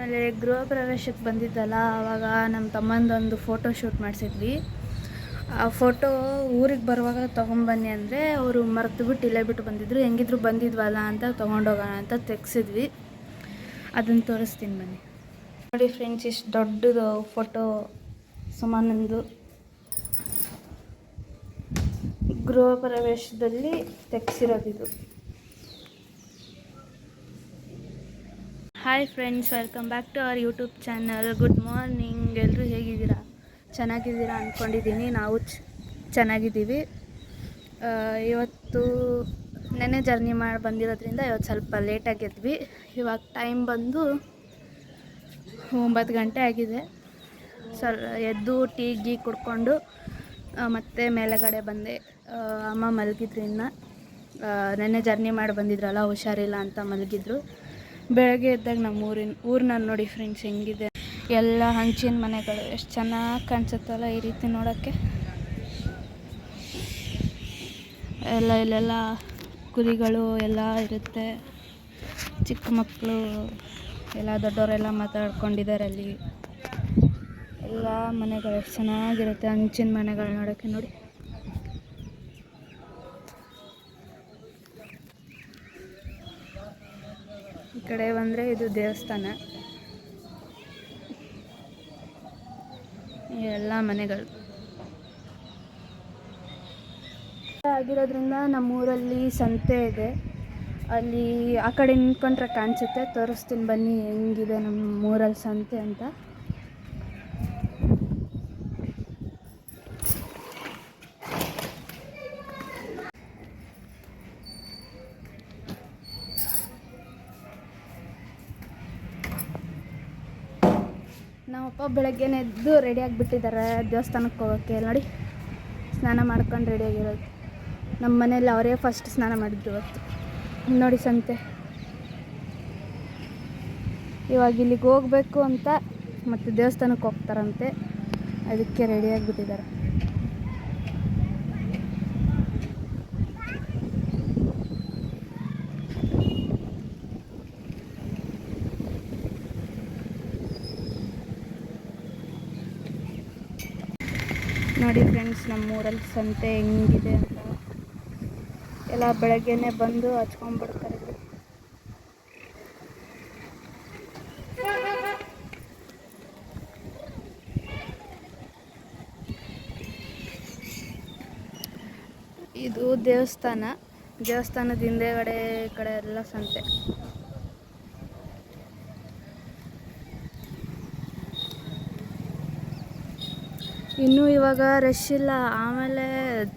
ಆಮೇಲೆ ಗೃಹ ಪ್ರವೇಶಕ್ಕೆ ಬಂದಿದ್ದಲ್ಲ, ಆವಾಗ ನಮ್ಮ ತಮ್ಮಂದೊಂದು ಫೋಟೋ ಶೂಟ್ ಮಾಡಿಸಿದ್ವಿ. ಆ ಫೋಟೋ ಊರಿಗೆ ಬರುವಾಗ ತೊಗೊಂಬನ್ನಿ ಅಂದರೆ ಅವರು ಮರೆತುಬಿಟ್ಟು ಇಲ್ಲೇ ಬಿಟ್ಟು ಬಂದಿದ್ದರು. ಹೆಂಗಿದ್ರು ಬಂದಿದ್ವಲ್ಲ ಅಂತ ತೊಗೊಂಡೋಗೋಣ ಅಂತ ತೆಗ್ಸಿದ್ವಿ. ಅದನ್ನು ತೋರಿಸ್ತೀನಿ ಬನ್ನಿ. ನೋಡಿ ಫ್ರೆಂಡ್ಸ್, ಇಷ್ಟು ದೊಡ್ಡದು ಫೋಟೋ ಸುಮನಂದು ಗೃಹ ಪ್ರವೇಶದಲ್ಲಿ ತೆಗ್ಸಿರೋದಿದು. Hi friends, welcome back to our YouTube channel. Good morning. ಎಲ್ಲರೂ ಹೇಗಿದ್ದೀರಾ? ಚೆನ್ನಾಗಿದ್ದೀರಾ ಅಂದ್ಕೊಂಡಿದ್ದೀನಿ. ನಾವು ಚೆನ್ನಾಗಿದ್ದೀವಿ. ಇವತ್ತು ನೆನ್ನೆ ಜರ್ನಿ ಮಾಡಿ ಬಂದಿರೋದ್ರಿಂದ ಇವತ್ತು ಸ್ವಲ್ಪ ಲೇಟಾಗಿ ಎದ್ವಿ. ಇವಾಗ ಟೈಮ್ ಬಂದು 9 ಗಂಟೆ ಆಗಿದೆ. ಎದ್ದು ಟೀ ಗೀ ಕುಡ್ಕೊಂಡು ಮತ್ತೆ ಮೇಲೆಗಡೆ ಬಂದೆ. ಅಮ್ಮ ಮಲಗಿದ್ರು. ಇನ್ನು ನೆನ್ನೆ ಜರ್ನಿ ಮಾಡಿ ಬಂದಿದ್ರಲ್ಲ, ಹುಷಾರಿಲ್ಲ ಅಂತ ಮಲಗಿದ್ರು. ಬೆಳಗ್ಗೆ ಎದ್ದಾಗ ನಮ್ಮ ಊರನ್ನ ನೋಡಿ ಫ್ರೆಂಡ್ಸ್ ಹೆಂಗಿದೆ. ಎಲ್ಲ ಹಂಚಿನ ಮನೆಗಳು ಎಷ್ಟು ಚೆನ್ನಾಗಿ ಕಾಣಿಸುತ್ತಲ್ಲ ಈ ರೀತಿ ನೋಡೋಕ್ಕೆ. ಇಲ್ಲೆಲ್ಲ ಕುರಿಗಳು ಎಲ್ಲ ಇರುತ್ತೆ. ಚಿಕ್ಕ ಮಕ್ಕಳು ಎಲ್ಲ ದೊಡ್ಡವರೆಲ್ಲ ಮಾತಾಡ್ಕೊಂಡಿದ್ದಾರೆ. ಅಲ್ಲಿ ಎಲ್ಲ ಮನೆಗಳು ಎಷ್ಟು ಚೆನ್ನಾಗಿರುತ್ತೆ, ಹಂಚಿನ ಮನೆಗಳು ನೋಡೋಕ್ಕೆ. ನೋಡಿ, ಈ ಕಡೆ ಬಂದರೆ ಇದು ದೇವಸ್ಥಾನ. ಎಲ್ಲ ಮನೆಗಳು ಆಗಿರೋದ್ರಿಂದ ನಮ್ಮೂರಲ್ಲಿ ಸಂತೆ ಇದೆ. ಅಲ್ಲಿ ಆ ಕಡೆ ನಿಂತ್ಕೊಂಡ್ರೆ ಕಾಣಿಸುತ್ತೆ. ತೋರಿಸ್ತೀನಿ ಬನ್ನಿ ಹೆಂಗಿದೆ ನಮ್ಮೂರಲ್ಲಿ ಸಂತೆ ಅಂತ. ನಮ್ಮಪ್ಪ ಬೆಳಗ್ಗೆನೇ ಎದ್ದು ರೆಡಿಯಾಗಿಬಿಟ್ಟಿದ್ದಾರೆ ದೇವಸ್ಥಾನಕ್ಕೆ ಹೋಗೋಕ್ಕೆ. ನೋಡಿ, ಸ್ನಾನ ಮಾಡ್ಕೊಂಡು ರೆಡಿಯಾಗಿರೋದು. ನಮ್ಮ ಮನೇಲಿ ಅವರೇ ಫಸ್ಟ್ ಸ್ನಾನ ಮಾಡಿದ್ದು ಇವತ್ತು. ನೋಡಿ ಸಂತೆ. ಇವಾಗ ಇಲ್ಲಿಗೆ ಹೋಗಬೇಕು ಅಂತ ಮತ್ತು ದೇವಸ್ಥಾನಕ್ಕೆ ಹೋಗ್ತಾರಂತೆ, ಅದಕ್ಕೆ ರೆಡಿಯಾಗಿಬಿಟ್ಟಿದ್ದಾರೆ. ನೋಡಿ ಫ್ರೆಂಡ್ಸ್, ನಮ್ಮೂರಲ್ಲಿ ಸಂತೆ ಹೆಂಗಿದೆ ಅಂತ. ಎಲ್ಲ ಬೆಳಗ್ಗೆನೇ ಬಂದು ಹಚ್ಕೊಂಡ್ಬಿಡ್ತಾರೆ. ಇದು ದೇವಸ್ಥಾನದ ಹಿಂದೆಗಡೆ ಈ ಕಡೆ ಎಲ್ಲ ಸಂತೆ. ಇನ್ನೂ ಇವಾಗ ರಶ್ ಇಲ್ಲ, ಆಮೇಲೆ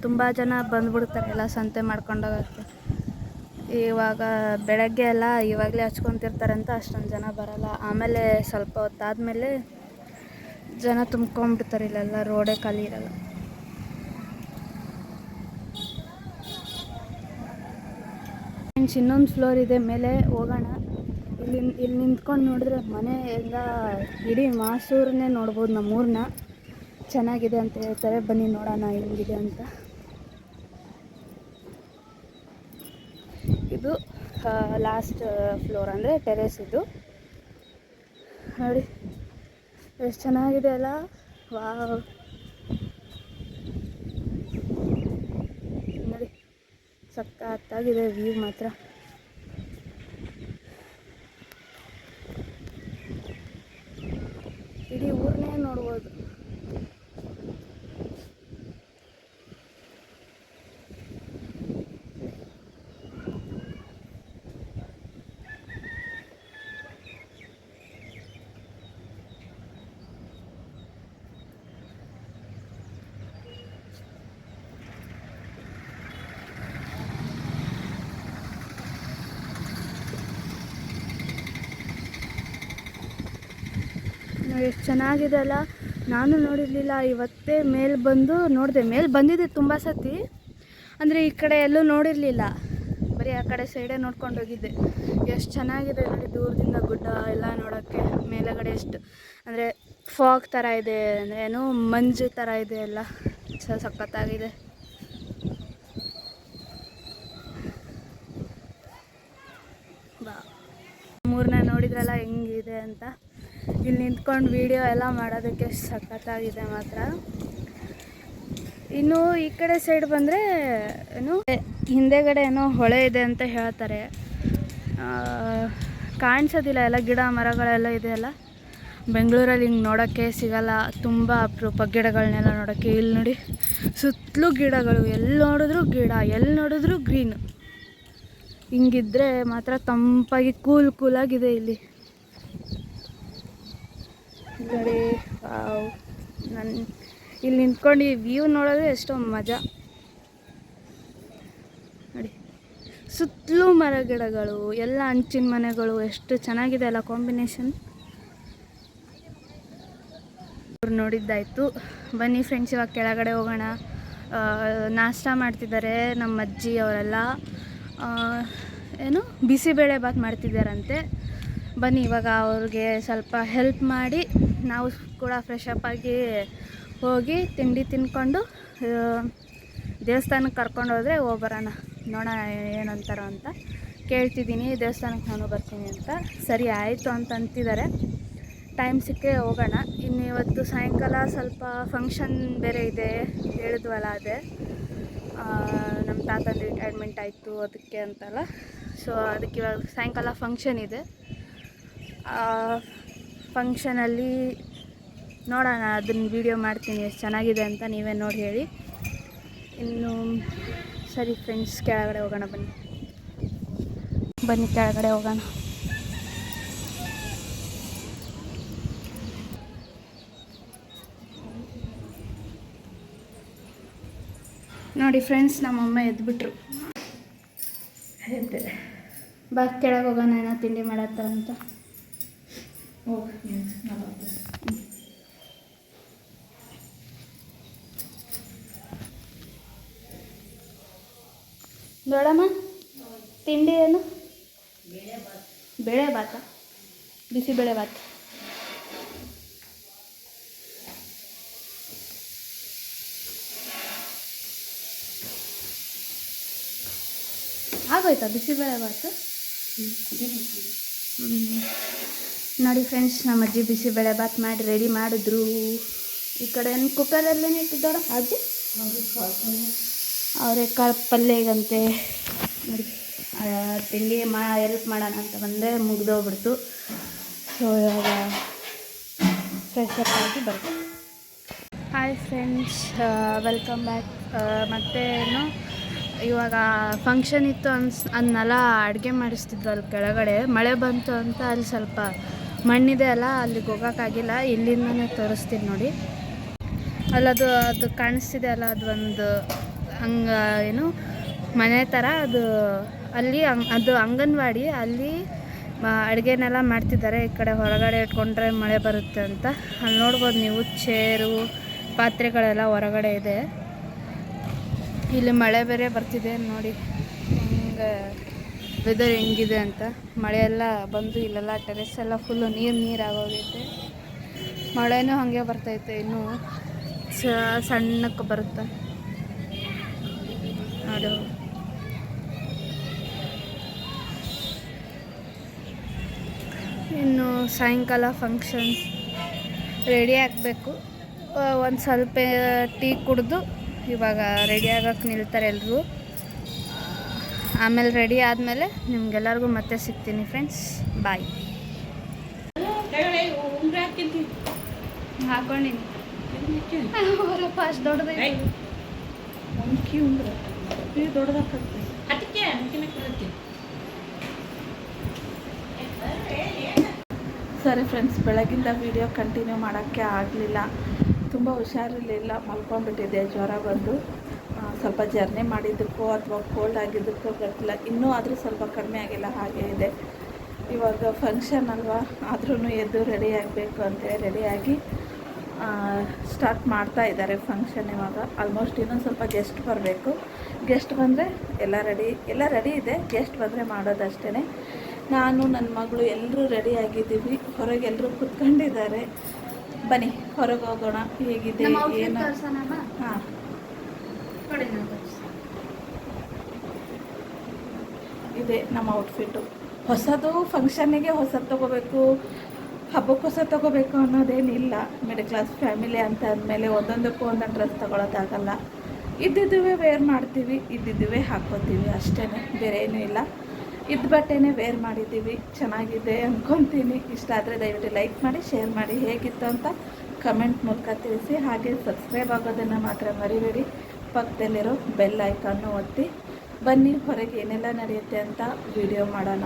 ತುಂಬ ಜನ ಬಂದುಬಿಡ್ತಾರೆ ಎಲ್ಲ ಸಂತೆ ಮಾಡ್ಕೊಂಡೋಗೋಕ್ಕೆ. ಇವಾಗ ಬೆಳಗ್ಗೆ ಎಲ್ಲ ಇವಾಗಲೇ ಹಚ್ಕೊತಿರ್ತಾರೆ ಅಂತ ಅಷ್ಟೊಂದು ಜನ ಬರೋಲ್ಲ. ಆಮೇಲೆ ಸ್ವಲ್ಪ ಹೊತ್ತಾದಮೇಲೆ ಜನ ತುಂಬ್ಕೊಂಡ್ಬಿಡ್ತಾರೆ. ಇಲ್ಲೆಲ್ಲ ರೋಡೇ ಖಾಲಿ ಇರಲ್ಲ. ಇನ್ನೊಂದು ಫ್ಲೋರ್ ಇದೆ, ಮೇಲೆ ಹೋಗೋಣ. ಇಲ್ಲಿ ನಿಂತ್ಕೊಂಡು ನೋಡಿದ್ರೆ ಮನೆ ಎಲ್ಲ ಇಡೀ ಮಾಸೂರನ್ನೇ ನೋಡ್ಬೋದು. ನಮ್ಮೂರನ್ನ ಚೆನ್ನಾಗಿದೆ ಅಂತ ಹೇಳ್ತಾರೆ. ಬನ್ನಿ ನೋಡೋಣ ಹೆಂಗಿದೆ ಅಂತ. ಇದು ಲಾಸ್ಟ್ ಫ್ಲೋರ್ ಅಂದರೆ ಟೆರೇಸ್. ಇದು ನೋಡಿ ಎಷ್ಟು ಚೆನ್ನಾಗಿದೆ ಅಲ್ಲ. ವಾವ್, ನೋಡಿ ಸಖತ್ತಾಗಿದೆ ವ್ಯೂ ಮಾತ್ರ. ಇಡೀ ಊರನ್ನೇ ನೋಡ್ಬೋದು. ಎಷ್ಟು ಚೆನ್ನಾಗಿದೆ ಅಲ್ಲ. ನಾನು ನೋಡಿರಲಿಲ್ಲ, ಇವತ್ತೇ ಮೇಲೆ ಬಂದು ನೋಡಿದೆ. ಮೇಲೆ ಬಂದಿದ್ದೆ ತುಂಬ ಸತಿ, ಅಂದರೆ ಈ ಕಡೆ ಎಲ್ಲೂ ನೋಡಿರಲಿಲ್ಲ. ಬರೀ ಆ ಕಡೆ ಸೈಡೇ ನೋಡ್ಕೊಂಡು ಹೋಗಿದ್ದೆ. ಎಷ್ಟು ಚೆನ್ನಾಗಿದೆ ನೋಡಿ, ದೂರದಿಂದ ಗುಡ್ಡ ಎಲ್ಲ ನೋಡೋಕ್ಕೆ. ಮೇಲೆಗಡೆ ಎಷ್ಟು ಅಂದರೆ ಫಾಗ್ ಥರ ಇದೆ, ಅಂದರೆ ಏನೋ ಮಂಜು ಥರ ಇದೆ. ಎಲ್ಲ ಸಖತ್ತಾಗಿದೆ. ಬಾ, ಮೂರನ್ನ ನೋಡಿದ್ರಲ್ಲ ಹೆಂಗಿದೆ ಅಂತ. ಇಲ್ಲಿ ನಿಂತ್ಕೊಂಡು ವಿಡಿಯೋ ಎಲ್ಲ ಮಾಡೋದಕ್ಕೆ ಸಖತ್ತಾಗಿದೆ ಮಾತ್ರ. ಇನ್ನು ಈ ಕಡೆ ಸೈಡ್ ಬಂದರೆ ಏನು ಹಿಂದೆಗಡೆ ಏನೋ ಹೊಳೆ ಇದೆ ಅಂತ ಹೇಳ್ತಾರೆ. ಕಾಣಿಸೋದಿಲ್ಲ, ಎಲ್ಲ ಗಿಡ ಮರಗಳೆಲ್ಲ ಇದೆಯಲ್ಲ. ಬೆಂಗಳೂರಲ್ಲಿ ಹಿಂಗೆ ನೋಡೋಕ್ಕೆ ಸಿಗಲ್ಲ, ತುಂಬ ಅಪರೂಪ ಗಿಡಗಳನ್ನೆಲ್ಲ ನೋಡೋಕ್ಕೆ. ಇಲ್ಲಿ ನೋಡಿ ಸುತ್ತಲೂ ಗಿಡಗಳು, ಎಲ್ಲಿ ನೋಡಿದ್ರೂ ಗಿಡ, ಎಲ್ಲಿ ನೋಡಿದ್ರೂ ಗ್ರೀನು. ಹಿಂಗಿದ್ರೆ ಮಾತ್ರ ತಂಪಾಗಿ ಕೂಲಾಗಿದೆ ಇಲ್ಲಿ. ನೋಡಿ ಇಲ್ಲಿ ನಿಂತ್ಕೊಂಡು ಈ ವ್ಯೂ ನೋಡೋದು ಎಷ್ಟೋ ಮಜಾ. ನೋಡಿ ಸುತ್ತಲೂ ಮರ ಗಿಡಗಳು, ಎಲ್ಲ ಹಂಚಿನ ಮನೆಗಳು, ಎಷ್ಟು ಚೆನ್ನಾಗಿದೆ ಅಲ್ಲ ಕಾಂಬಿನೇಷನ್. ನೋಡಿದ್ದಾಯಿತು. ಬನ್ನಿ ಫ್ರೆಂಡ್ಸ್, ಇವಾಗ ಕೆಳಗಡೆ ಹೋಗೋಣ. ನಾಷ್ಟ ಮಾಡ್ತಿದ್ದಾರೆ ನಮ್ಮ ಅಜ್ಜಿ ಅವರೆಲ್ಲ. ಏನು ಬಿಸಿಬೇಳೆ ಬಾತ್ ಮಾಡ್ತಿದ್ದಾರಂತೆ. ಬನ್ನಿ ಇವಾಗ ಅವ್ರಿಗೆ ಸ್ವಲ್ಪ ಹೆಲ್ಪ್ ಮಾಡಿ ನಾವು ಕೂಡ ಫ್ರೆಶ್ ಅಪ್ ಆಗಿ ಹೋಗಿ ತಿಂಡಿ ತಿಂದ್ಕೊಂಡು ದೇವಸ್ಥಾನಕ್ಕೆ ಕರ್ಕೊಂಡು ಹೋದರೆ ಹೋಗ್ಬರೋಣ. ನೋಡೋಣ ಏನಂತಾರೋ ಅಂತ ಕೇಳ್ತಿದ್ದೀನಿ. ದೇವಸ್ಥಾನಕ್ಕೆ ನಾನು ಬರ್ತೀನಿ ಅಂತ. ಸರಿ ಆಯಿತು ಅಂತ ಅಂತಿದ್ದಾರೆ. ಟೈಮ್ ಸಿಕ್ಕೇ ಹೋಗೋಣ. ಇನ್ನು ಇವತ್ತು ಸಾಯಂಕಾಲ ಸ್ವಲ್ಪ ಫಂಕ್ಷನ್ ಬೇರೆ ಇದೆ, ಹೇಳಿದ್ವಲ್ಲ ಅದೇ ನಮ್ಮ ತಾತನ ರಿಟೈರ್ಮೆಂಟ್ ಆಯಿತು ಅದಕ್ಕೆ ಅಂತಲ್ಲ. ಸೊ ಅದಕ್ಕೆ ಇವಾಗ ಸಾಯಂಕಾಲ ಫಂಕ್ಷನ್ ಇದೆ. ಫಂಕ್ಷನಲ್ಲಿ ನೋಡೋಣ, ಅದನ್ನು ವೀಡಿಯೋ ಮಾಡ್ತೀನಿ ಎಷ್ಟು ಚೆನ್ನಾಗಿದೆ ಅಂತ, ನೀವೇ ನೋಡಿ ಹೇಳಿ. ಇನ್ನು ಸರಿ ಫ್ರೆಂಡ್ಸ್, ಕೆಳಗಡೆ ಹೋಗೋಣ. ಬನ್ನಿ ಕೆಳಗಡೆ ಹೋಗೋಣ. ನೋಡಿ ಫ್ರೆಂಡ್ಸ್, ನಮ್ಮಮ್ಮ ಎದ್ಬಿಟ್ರು. ಎದ್ದೆ ಬಾ ಕೆಳಗೆ ಹೋಗೋಣ, ಏನೋ ತಿಂಡಿ ಮಾಡತ್ತಾರ ಅಂತ. ದೊಡ್ಡಮ್ಮ ತಿಂಡಿ ಏನು? ಬೇಳೆ ಬಾತ, ಬಿಸಿಬೇಳೆ ಬಾತ್. ಆಗೋಯ್ತಾ ಬಿಸಿಬೇಳೆ ಬಾತು? ನೋಡಿ ಫ್ರೆಂಡ್ಸ್, ನಮ್ಮ ಅಜ್ಜಿ ಬಿಸಿಬೇಳೆ ಬಾತ್ ಮಾಡಿ ರೆಡಿ ಮಾಡಿದ್ರು. ಈ ಕಡೆ ಏನು ಕುಕ್ಕರಲ್ಲೇ ಇಟ್ಟಿದ್ದಾರ ಅಜ್ಜಿ? ಅವರೆಕಾಳು ಪಲ್ಯಗಂತೆ. ನೋಡಿ ತಿಂಡಿ ಹೆಲ್ಪ್ ಮಾಡೋಣ ಅಂತ ಬಂದೆ, ಮುಗಿದೋಗ್ಬಿಡ್ತು. ಸೊ ಇವಾಗ ಫ್ರೆಶ್ ಅಪ್ ಆಗಿ ಬರ್ತೀವಿ. Hi friends, welcome back. ಮತ್ತೇನು ಇವಾಗ ಫಂಕ್ಷನ್ ಇತ್ತು ಅನ್ನೆಲ್ಲ ಅಡುಗೆ ಮಾಡಿಸ್ತಿದ್ವು ಅಲ್ಲಿ ಕೆಳಗಡೆ. ಮಳೆ ಬಂತು ಅಂತ ಅಲ್ಲಿ ಸ್ವಲ್ಪ ಮಣ್ಣಿದೆ ಅಲ್ಲ, ಅಲ್ಲಿಗೆ ಹೋಗೋಕ್ಕಾಗಿಲ್ಲ. ಇಲ್ಲಿಂದನೇ ತೋರಿಸ್ತೀನಿ ನೋಡಿ. ಅಲ್ಲದು ಅದು ಕಾಣಿಸ್ತಿದೆ ಅಲ್ಲ, ಅದು ಒಂದು ಏನು ಮನೆ ಥರ ಅದು. ಅಲ್ಲಿ ಅದು ಅಂಗನವಾಡಿ, ಅಲ್ಲಿ ಅಡುಗೆನೆಲ್ಲ ಮಾಡ್ತಿದ್ದಾರೆ. ಈ ಕಡೆ ಹೊರಗಡೆ ಇಟ್ಕೊಂಡ್ರೆ ಮಳೆ ಬರುತ್ತೆ ಅಂತ. ಅಲ್ಲಿ ನೋಡ್ಬೋದು ನೀವು, ಚೇರು ಪಾತ್ರೆಗಳೆಲ್ಲ ಹೊರಗಡೆ ಇದೆ. ಇಲ್ಲಿ ಮಳೆ ಬೇರೆ ಬರ್ತಿದೆ ನೋಡಿ, ಹಿಂಗೆ ವೆದರ್ ಹೆಂಗಿದೆ ಅಂತ. ಮಳೆಯೆಲ್ಲ ಬಂದು ಇಲ್ಲೆಲ್ಲ ಟೆರೆಸ್ ಎಲ್ಲ ಫುಲ್ಲು ನೀರಾಗೋಗೈತೆ. ಮಳೆನೂ ಹಾಗೆ ಬರ್ತೈತೆ, ಇನ್ನೂ ಸಣ್ಣಕ್ಕೆ ಬರುತ್ತೆ ನೋಡು. ಇನ್ನು ಸಾಯಂಕಾಲ ಫಂಕ್ಷನ್ ರೆಡಿ ಆಗಬೇಕು. ಒಂದು ಸ್ವಲ್ಪ ಟೀ ಕುಡಿದು ಇವಾಗ ರೆಡಿ ಆಗೋಕ್ಕೆ ನಿಲ್ತಾರೆ ಎಲ್ಲರೂ. ಆಮೇಲೆ ರೆಡಿ ಆದಮೇಲೆ ನಿಮ್ಗೆಲ್ಲರಿಗೂ ಮತ್ತೆ ಸಿಗ್ತೀನಿ ಫ್ರೆಂಡ್ಸ್. ಬಾಯ್. ಹಾಕೊಂಡಿನಿ ಅಷ್ಟು ದೊಡ್ಡದೈತೆ. ಸರಿ ಫ್ರೆಂಡ್ಸ್, ಬೆಳಗಿಂದ ವಿಡಿಯೋ ಕಂಟಿನ್ಯೂ ಮಾಡೋಕ್ಕೆ ಆಗಲಿಲ್ಲ. ತುಂಬ ಹುಷಾರಿರಲಿಲ್ಲ, ಮಲ್ಕೊಂಡ್ಬಿಟ್ಟಿದ್ದೆ ಜ್ವರ ಬಂದು. ಸ್ವಲ್ಪ ಜರ್ನಿ ಮಾಡಿದ್ದಕ್ಕೋ ಅಥವಾ ಕೋಲ್ಡ್ ಆಗಿದ್ದಕ್ಕೋ ಗೊತ್ತಿಲ್ಲ. ಇನ್ನೂ ಆದರೂ ಸ್ವಲ್ಪ ಕಡಿಮೆ ಆಗಿಲ್ಲ, ಹಾಗೇ ಇದೆ. ಇವಾಗ ಫಂಕ್ಷನ್ ಅಲ್ವಾ, ಆದ್ರೂ ಎದ್ದು ರೆಡಿ ಆಗಬೇಕು ಅಂತೇಳಿ ರೆಡಿಯಾಗಿ ಸ್ಟಾರ್ಟ್ ಮಾಡ್ತಾ ಇದ್ದಾರೆ ಫಂಕ್ಷನ್. ಇವಾಗ ಆಲ್ಮೋಸ್ಟ್ ಇನ್ನೊಂದು ಸ್ವಲ್ಪ ಗೆಸ್ಟ್ ಬರಬೇಕು. ಗೆಸ್ಟ್ ಬಂದರೆ ಎಲ್ಲ ರೆಡಿ ಇದೆ. ಗೆಸ್ಟ್ ಬಂದರೆ ಮಾಡೋದಷ್ಟೇ. ನಾನು ನನ್ನ ಮಗಳು ಎಲ್ಲರೂ ರೆಡಿ ಆಗಿದ್ದೀವಿ. ಹೊರಗೆ ಎಲ್ಲರೂ ಕೂತ್ಕೊಂಡಿದ್ದಾರೆ. ಬನ್ನಿ ಹೊರಗೆ ಹೋಗೋಣ. ಹೇಗಿದೆ ಏನು? ಹಾಂ, ಇದೆ ನಮ್ಮ ಔಟ್ಫಿಟ್ಟು. ಹೊಸದು ಫಂಕ್ಷನ್ನಿಗೆ ಹೊಸದು ತೊಗೋಬೇಕು, ಹಬ್ಬಕ್ಕೋಸ ತೊಗೋಬೇಕು ಅನ್ನೋದೇನಿಲ್ಲ. ಮಿಡಲ್ ಕ್ಲಾಸ್ ಫ್ಯಾಮಿಲಿ ಅಂತ ಅಂದಮೇಲೆ ಒಂದೊಂದಕ್ಕೂ ಒಂದೊಂದು ಡ್ರೆಸ್ ತೊಗೊಳೋದಾಗಲ್ಲ. ಇದ್ದಿದ್ದುವೇ ವೇರ್ ಮಾಡ್ತೀವಿ, ಇದ್ದಿದ್ದುವೇ ಹಾಕ್ಕೋತೀವಿ ಅಷ್ಟೇ, ಬೇರೆ ಏನೂ ಇಲ್ಲ. ಇದ್ದ ಬಟ್ಟೆನೇ ವೇರ್ ಮಾಡಿದ್ದೀವಿ. ಚೆನ್ನಾಗಿದೆ ಅಂದ್ಕೊತೀನಿ. ಇಷ್ಟ ಆದರೆ ದಯವಿಟ್ಟು ಲೈಕ್ ಮಾಡಿ, ಶೇರ್ ಮಾಡಿ, ಹೇಗಿತ್ತು ಅಂತ ಕಮೆಂಟ್ ಮೂಲಕ ತಿಳಿಸಿ. ಹಾಗೆ ಸಬ್ಸ್ಕ್ರೈಬ್ ಆಗೋದನ್ನು ಮಾತ್ರ ಮರಿಬೇಡಿ. ಪಕ್ಕದಲ್ಲಿರೋ ಬೆಲ್ ಐಕಾನ್ನು ಒತ್ತಿ. ಬನ್ನಿ ಹೊರಗೆ ಏನೆಲ್ಲ ನಡೆಯುತ್ತೆ ಅಂತ ವಿಡಿಯೋ ಮಾಡೋಣ.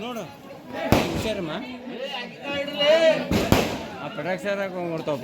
ನೋಡು ಹುಷಾರಮ್ಮ, ಆ ಪಟಾಕ್ಷರ ಕೊಡ್ತಾವ.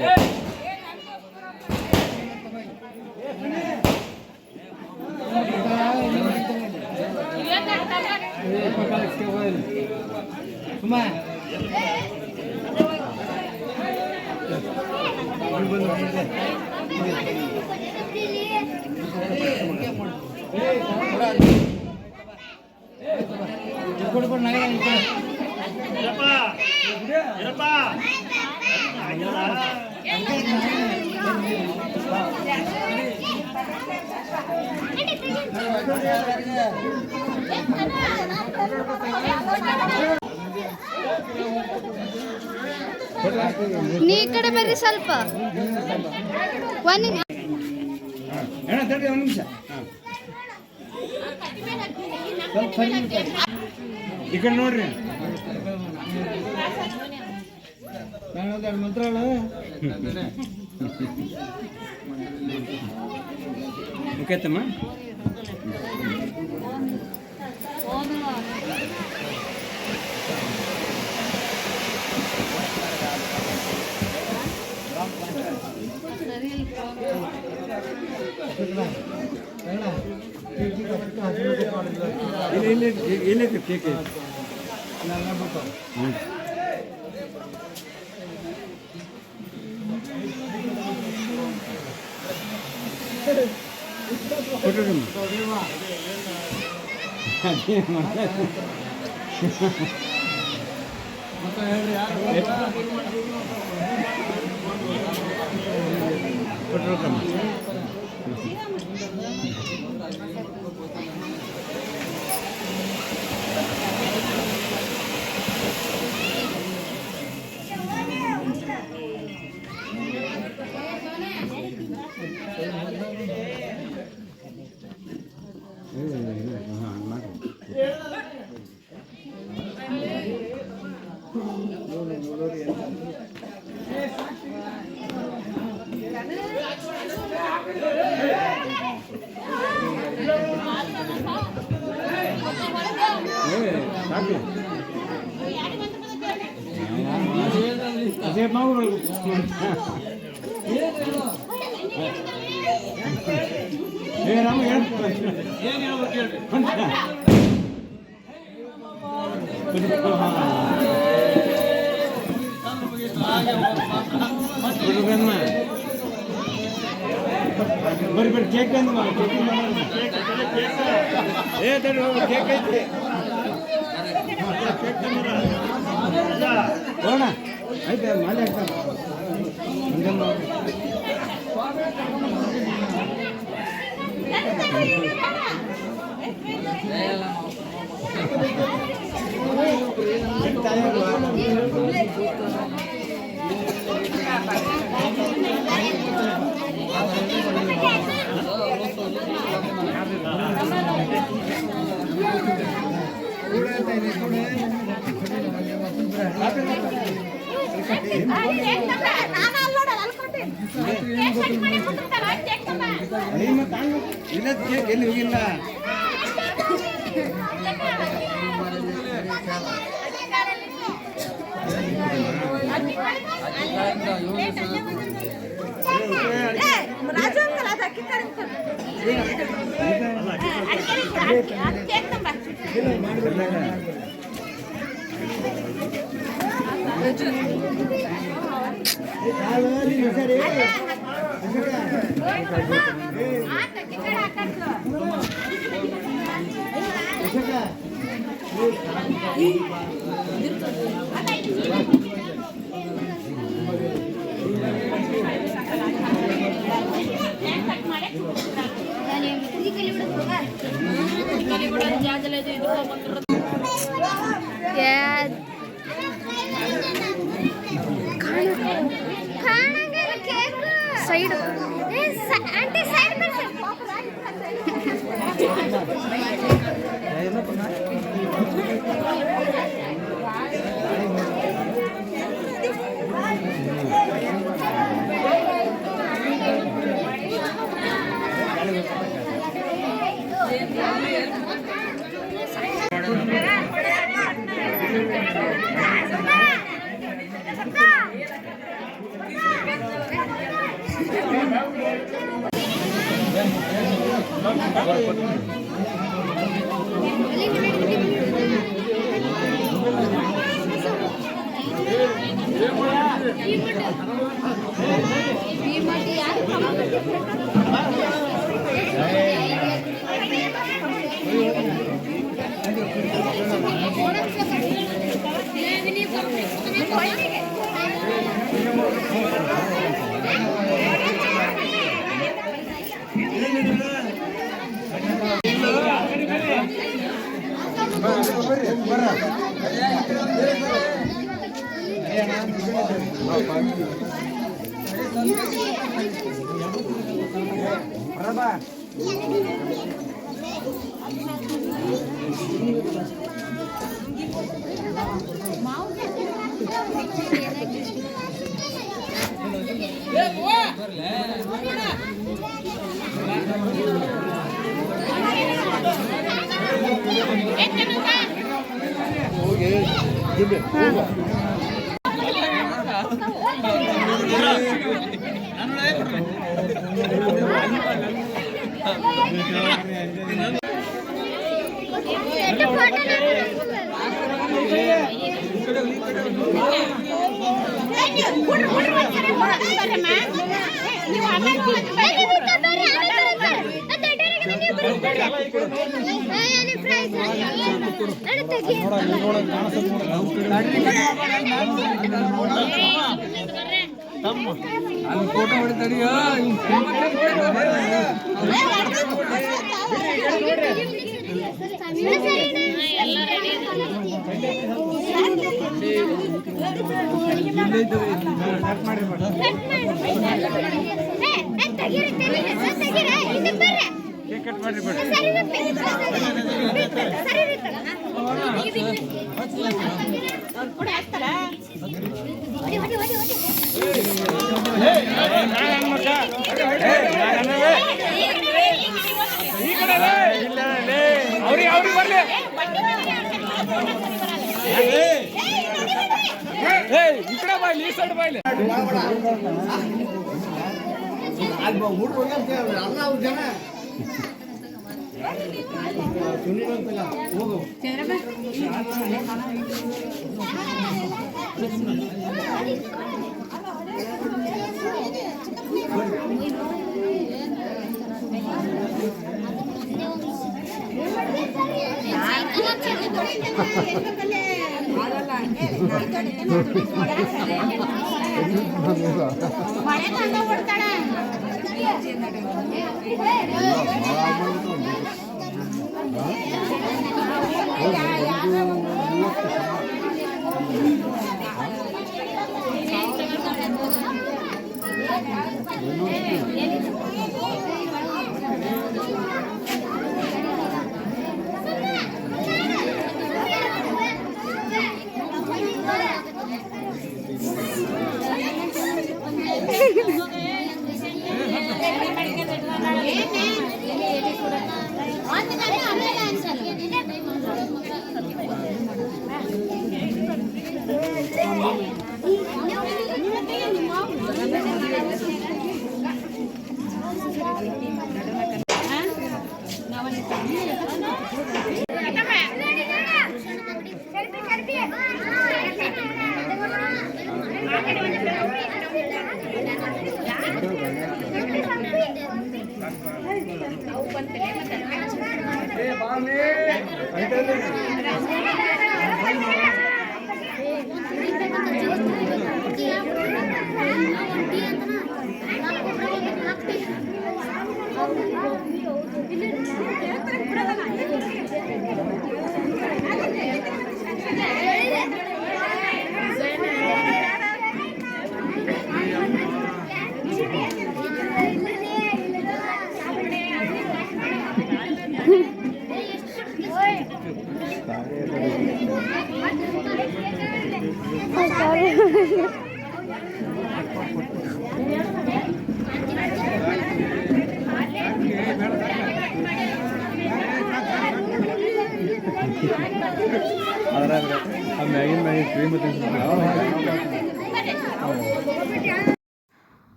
ನೀ ಈ ಕಡೆ ಬರ್ರಿ ಸ್ವಲ್ಪ. ಒಂದು ನಿಮಿಷ ಈ ಕಡೆ ನೋಡ್ರಿ. ಮುಖೇತಮ್ಮ ಇಲ್ಲಿ ಕೇಕ್ ಅದೇ ಮಾವು ರಾಮ ಬರ್ರಿ ಬರ್ರಿ ಕೇಕ್ ಅಂದ ಕೇಕ್ ಐತೆ ಹೋಣ ಆಯ್ತು ಮಾಡಿ ಆಗ್ತಾನೆ ಇಲ್ಲ ಕೇಕ್ ಎಲ್ಲಿ ಹೋಗಿಲ್ಲ. ಸೈಡ್ ಫೋಟೋ ಹೊಡಿತಾರಿಯೋ ಕಟ್ ಮಾಡಿ ಇಕಡೆ ಬಾಯ್ಲಿ ಈ ಸೈಡ್ ಬಾಯ್ಲಿ ಹೋಗು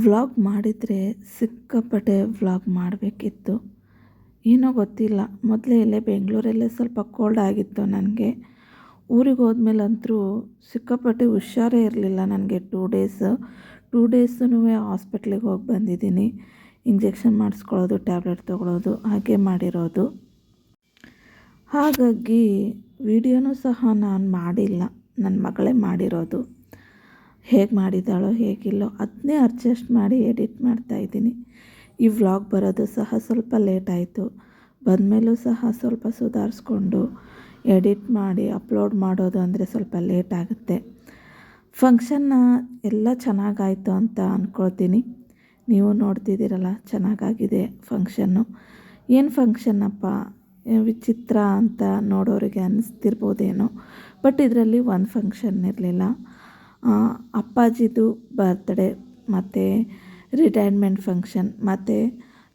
ವ್ಲಾಗ್ ಮಾಡಿದರೆ ಸಿಕ್ಕಾಪಟ್ಟೆ ವ್ಲಾಗ್ ಮಾಡಬೇಕಿತ್ತು. ಏನೋ ಗೊತ್ತಿಲ್ಲ, ಮೊದಲೇ ಇಲ್ಲೇ ಬೆಂಗಳೂರಲ್ಲೇ ಸ್ವಲ್ಪ ಕೋಲ್ಡ್ ಆಗಿತ್ತು ನನಗೆ. ಊರಿಗೆ ಹೋದ್ಮೇಲಂತೂ ಸಿಕ್ಕಾಪಟ್ಟೆ ಹುಷಾರೇ ಇರಲಿಲ್ಲ ನನಗೆ. 2 ಡೇಸೂ ಹಾಸ್ಪಿಟ್ಲಿಗೆ ಹೋಗಿ ಬಂದಿದ್ದೀನಿ. ಇಂಜೆಕ್ಷನ್ ಮಾಡಿಸ್ಕೊಳ್ಳೋದು, ಟ್ಯಾಬ್ಲೆಟ್ ತೊಗೊಳೋದು ಹಾಗೆ ಮಾಡಿರೋದು. ಹಾಗಾಗಿ ವಿಡಿಯೋನೂ ಸಹ ನಾನು ಮಾಡಿಲ್ಲ, ನನ್ನ ಮಗಳೇ ಮಾಡಿರೋದು. ಹೇಗೆ ಮಾಡಿದ್ದಾಳೋ ಹೇಗಿಲ್ಲೋ ಅದನ್ನೇ ಅಡ್ಜಸ್ಟ್ ಮಾಡಿ ಎಡಿಟ್ ಮಾಡ್ತಾಯಿದ್ದೀನಿ. ಈ ವ್ಲಾಗ್ ಬರೋದು ಸಹ ಸ್ವಲ್ಪ ಲೇಟ್ ಆಯಿತು. ಬಂದಮೇಲೂ ಸಹ ಸ್ವಲ್ಪ ಸುಧಾರಿಸ್ಕೊಂಡು ಎಡಿಟ್ ಮಾಡಿ ಅಪ್ಲೋಡ್ ಮಾಡೋದು ಅಂದರೆ ಸ್ವಲ್ಪ ಲೇಟ್ ಆಗುತ್ತೆ. ಫಂಕ್ಷನ್ನ ಎಲ್ಲ ಚೆನ್ನಾಗಾಯಿತು ಅಂತ ಅಂದ್ಕೊಳ್ತೀನಿ. ನೀವು ನೋಡ್ತಿದ್ದೀರಲ್ಲ, ಚೆನ್ನಾಗಾಗಿದೆ ಫಂಕ್ಷನ್ನು. ಏನು ಫಂಕ್ಷನ್ನಪ್ಪ ವಿಚಿತ್ರ ಅಂತ ನೋಡೋರಿಗೆ ಅನ್ನಿಸ್ತಿರ್ಬೋದೇನೋ, ಬಟ್ ಇದರಲ್ಲಿ ಒಂದು ಫಂಕ್ಷನ್ ಇರಲಿಲ್ಲ. ಅಪ್ಪಾಜಿದು ಬರ್ತ್ಡೇ ಮತ್ತು ರಿಟೈರ್ಮೆಂಟ್ ಫಂಕ್ಷನ್ ಮತ್ತು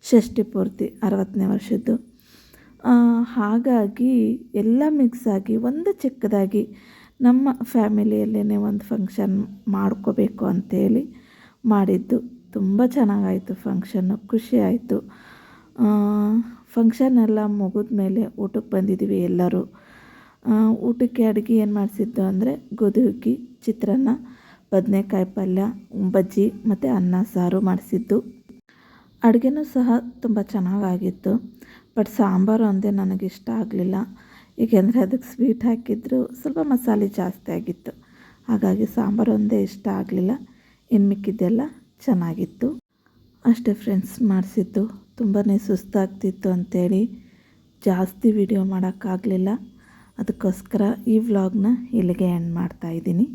ಷಷ್ಠಿ ಪೂರ್ತಿ 60ನೇ ವರ್ಷದ್ದು. ಹಾಗಾಗಿ ಎಲ್ಲ ಮಿಕ್ಸ್ ಆಗಿ ಒಂದು ಚಿಕ್ಕದಾಗಿ ನಮ್ಮ ಫ್ಯಾಮಿಲಿಯಲ್ಲೇ ಒಂದು ಫಂಕ್ಷನ್ ಮಾಡ್ಕೋಬೇಕು ಅಂತೇಳಿ ಮಾಡಿದ್ದು. ತುಂಬ ಚೆನ್ನಾಗಾಯಿತು ಫಂಕ್ಷನ್ನು, ಖುಷಿ ಆಯಿತು. ಫಂಕ್ಷನ್ ಎಲ್ಲ ಮುಗಿದ ಮೇಲೆ ಊಟಕ್ಕೆ ಬಂದಿದ್ದೀವಿ ಎಲ್ಲರೂ. ಊಟಕ್ಕೆ ಅಡುಗೆ ಏನು ಮಾಡಿಸಿದ್ದು ಅಂದರೆ ಗೋಧಿ ಚಿತ್ರಾನ್ನ, ಬದನೆಕಾಯಿ ಪಲ್ಯ, ಬಜ್ಜಿ ಮತ್ತು ಅನ್ನ ಸಾರು ಮಾಡಿಸಿದ್ದು. ಅಡುಗೆನೂ ಸಹ ತುಂಬ ಚೆನ್ನಾಗಾಗಿತ್ತು. ಬಟ್ ಸಾಂಬಾರು ಒಂದೇ ನನಗಿಷ್ಟ ಆಗಲಿಲ್ಲ. ಏಕೆಂದರೆ ಅದಕ್ಕೆ ಸ್ವೀಟ್ ಹಾಕಿದ್ರು, ಸ್ವಲ್ಪ ಮಸಾಲೆ ಜಾಸ್ತಿ ಆಗಿತ್ತು. ಹಾಗಾಗಿ ಸಾಂಬಾರು ಒಂದೇ ಇಷ್ಟ ಆಗಲಿಲ್ಲ. ಇನ್ನು ಮಿಕ್ಕಿದ್ದೆಲ್ಲ ಚೆನ್ನಾಗಿತ್ತು. ಅಷ್ಟೇ ಫ್ರೆಂಡ್ಸ್ ಮಾಡಿಸಿದ್ದು. ತುಂಬಾ ಸುಸ್ತಾಗ್ತಿತ್ತು ಅಂಥೇಳಿ ಜಾಸ್ತಿ ವಿಡಿಯೋ ಮಾಡೋಕ್ಕಾಗಲಿಲ್ಲ. ಅದಕ್ಕೋಸ್ಕರ ಈ ವ್ಲಾಗ್ನ ಇಲ್ಲಿಗೆ ಎಂಡ್ ಮಾಡ್ತಾಯಿದ್ದೀನಿ.